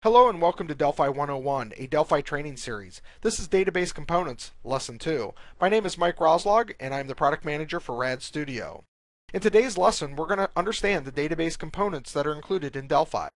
Hello and welcome to Delphi 101, a Delphi training series. This is Database Components, Lesson 2. My name is Mike Roslog, and I'm the Product Manager for RAD Studio. In today's lesson, we're going to understand the database components that are included in Delphi.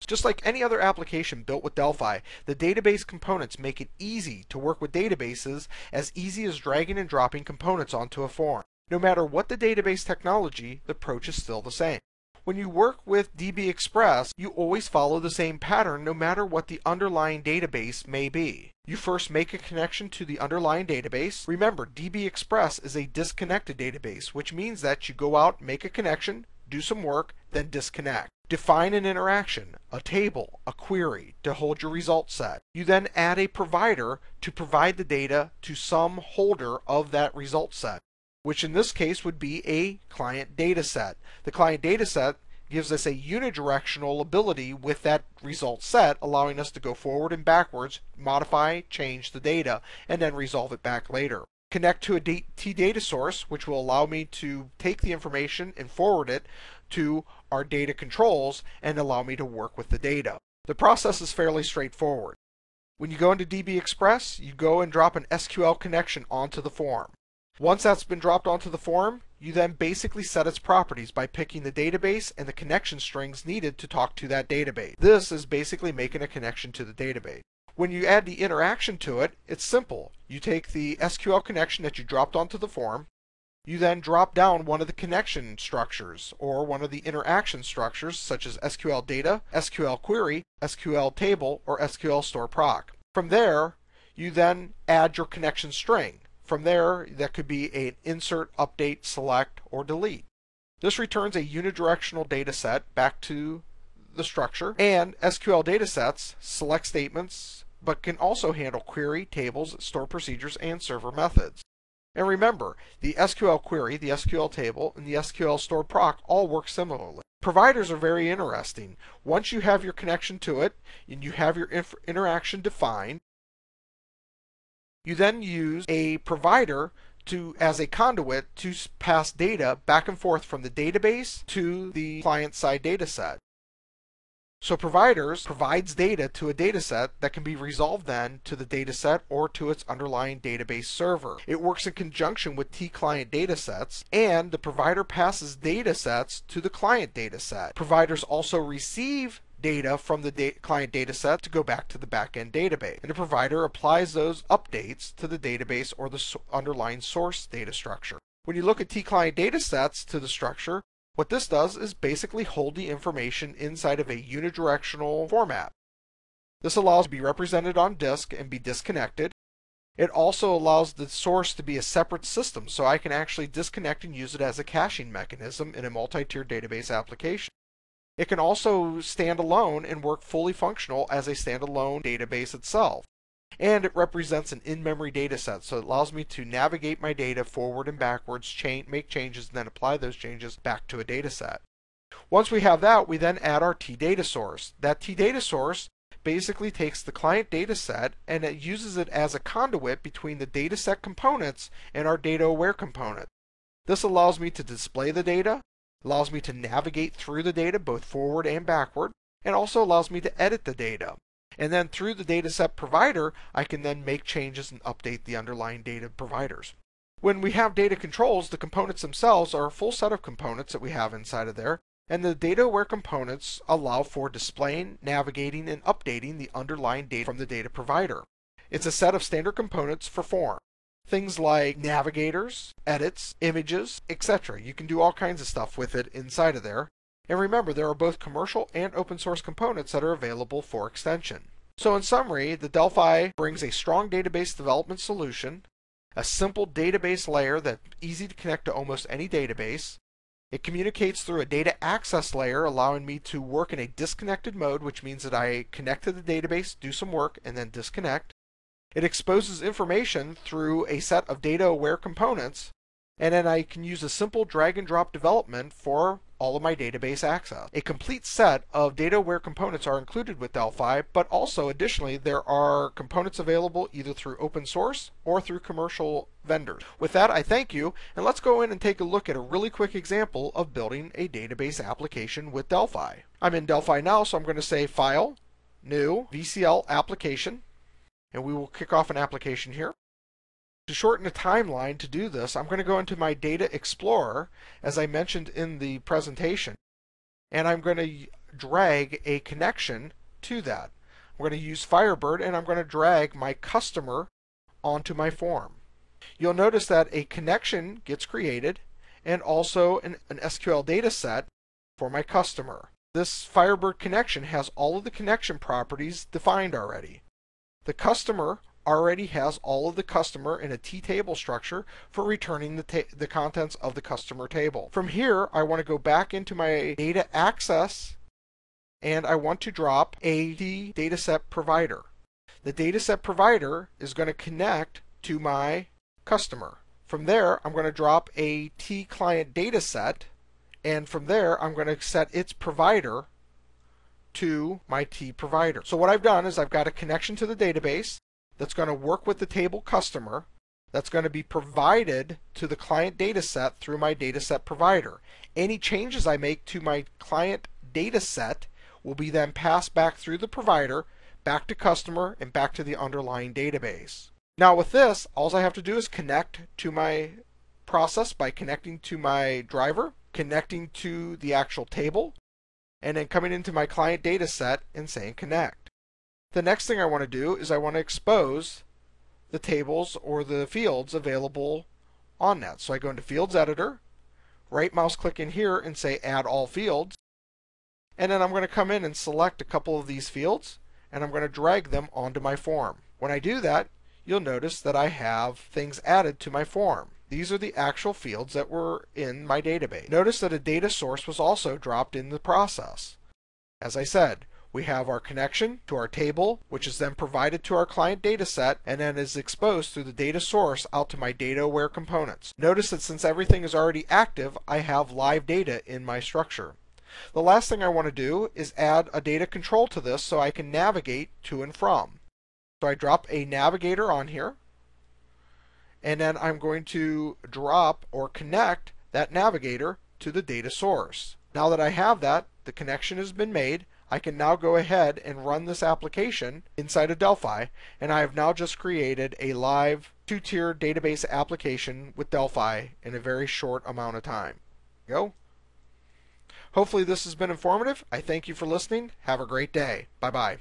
Just like any other application built with Delphi, the database components make it easy to work with databases, as easy as dragging and dropping components onto a form. No matter what the database technology, the approach is still the same. When you work with dbExpress, you always follow the same pattern no matter what the underlying database may be. You first make a connection to the underlying database. Remember, dbExpress is a disconnected database, which means that you go out, make a connection, do some work, then disconnect. Define an interaction, a table, a query to hold your result set. You then add a provider to provide the data to some holder of that result set, which in this case would be a client data set. The client data set gives us a unidirectional ability with that result set, allowing us to go forward and backwards, modify, change the data, and then resolve it back later. Connect to a data source, which will allow me to take the information and forward it to our data controls and allow me to work with the data. The process is fairly straightforward. When you go into dbExpress, you go and drop an SQL connection onto the form. Once that's been dropped onto the form, you then basically set its properties by picking the database and the connection strings needed to talk to that database. This is basically making a connection to the database. When you add the interaction to it, it's simple. You take the SQL connection that you dropped onto the form, you then drop down one of the connection structures or one of the interaction structures such as SQL data, SQL query, SQL table, or SQL store proc. From there, you then add your connection string. From there, that could be an insert, update, select, or delete. This returns a unidirectional data set back to the structure, and SQL datasets select statements, but can also handle query, tables, store procedures, and server methods. And remember, the SQL query, the SQL table, and the SQL store proc all work similarly. Providers are very interesting. Once you have your connection to it, and you have your interaction defined, you then use a provider as a conduit to pass data back and forth from the database to the client-side data set. So providers provides data to a data set that can be resolved then to the data set or to its underlying database server. It works in conjunction with T-client data sets, and the provider passes data sets to the client data set. Providers also receive data from the client data set to go back to the backend database, and the provider applies those updates to the database or the underlying source data structure. When you look at T-client data sets to the structure, what this does is basically hold the information inside of a unidirectional format. This allows it to be represented on disk and be disconnected. It also allows the source to be a separate system, so I can actually disconnect and use it as a caching mechanism in a multi-tier database application. It can also stand alone and work fully functional as a standalone database itself. And it represents an in-memory data set, so it allows me to navigate my data forward and backwards, make changes, and then apply those changes back to a data set. Once we have that, we then add our T-data source. That T-data source basically takes the client data set and it uses it as a conduit between the data set components and our data-aware component. This allows me to display the data, allows me to navigate through the data both forward and backward, and also allows me to edit the data. And then through the dataset provider, I can then make changes and update the underlying data providers. When we have data controls, the components themselves are a full set of components that we have inside of there, and the data-aware components allow for displaying, navigating, and updating the underlying data from the data provider. It's a set of standard components for form. Things like navigators, edits, images, etc. You can do all kinds of stuff with it inside of there. And remember, there are both commercial and open source components that are available for extension. So in summary, the Delphi brings a strong database development solution, a simple database layer that's easy to connect to almost any database. It communicates through a data access layer, allowing me to work in a disconnected mode, which means that I connect to the database, do some work, and then disconnect. It exposes information through a set of data-aware components, And then I can use a simple drag and drop development for all of my database access. A complete set of data-aware components are included with Delphi, but also additionally there are components available either through open source or through commercial vendors. With that, I thank you, and let's go in and take a look at a really quick example of building a database application with Delphi. I'm in Delphi now, so I'm going to say File, New, VCL Application, and we will kick off an application here. To shorten the timeline to do this, I'm going to go into my Data Explorer, as I mentioned in the presentation, and I'm going to drag a connection to that. I'm going to use Firebird, and I'm going to drag my customer onto my form. You'll notice that a connection gets created, and also an SQL data set for my customer. This Firebird connection has all of the connection properties defined already. The customer already has all of the customer in a T-table structure for returning the contents of the customer table. From here, I want to go back into my data access, and I want to drop a T dataset provider. The dataset provider is going to connect to my customer. From there, I'm going to drop a T client dataset, and from there, I'm going to set its provider to my T provider. So what I've done is I've got a connection to the database that's going to work with the table customer, that's going to be provided to the client dataset through my dataset provider. Any changes I make to my client dataset will be then passed back through the provider, back to customer, and back to the underlying database. Now with this, all I have to do is connect to my process by connecting to my driver, connecting to the actual table, and then coming into my client dataset and saying connect. The next thing I want to do is I want to expose the tables or the fields available on that. So I go into Fields Editor, right mouse click in here and say Add All Fields, and then I'm going to come in and select a couple of these fields, and I'm going to drag them onto my form. When I do that, you'll notice that I have things added to my form. These are the actual fields that were in my database. Notice that a data source was also dropped in the process. As I said, we have our connection to our table, which is then provided to our client dataset and then is exposed through the data source out to my data-aware components. Notice that since everything is already active, I have live data in my structure. The last thing I want to do is add a data control to this so I can navigate to and from. So I drop a navigator on here, and then I'm going to drop or connect that navigator to the data source. Now that I have that, the connection has been made. I can now go ahead and run this application inside of Delphi, and I have now just created a live two-tier database application with Delphi in a very short amount of time. Go. Hopefully this has been informative. I thank you for listening. Have a great day. Bye-bye.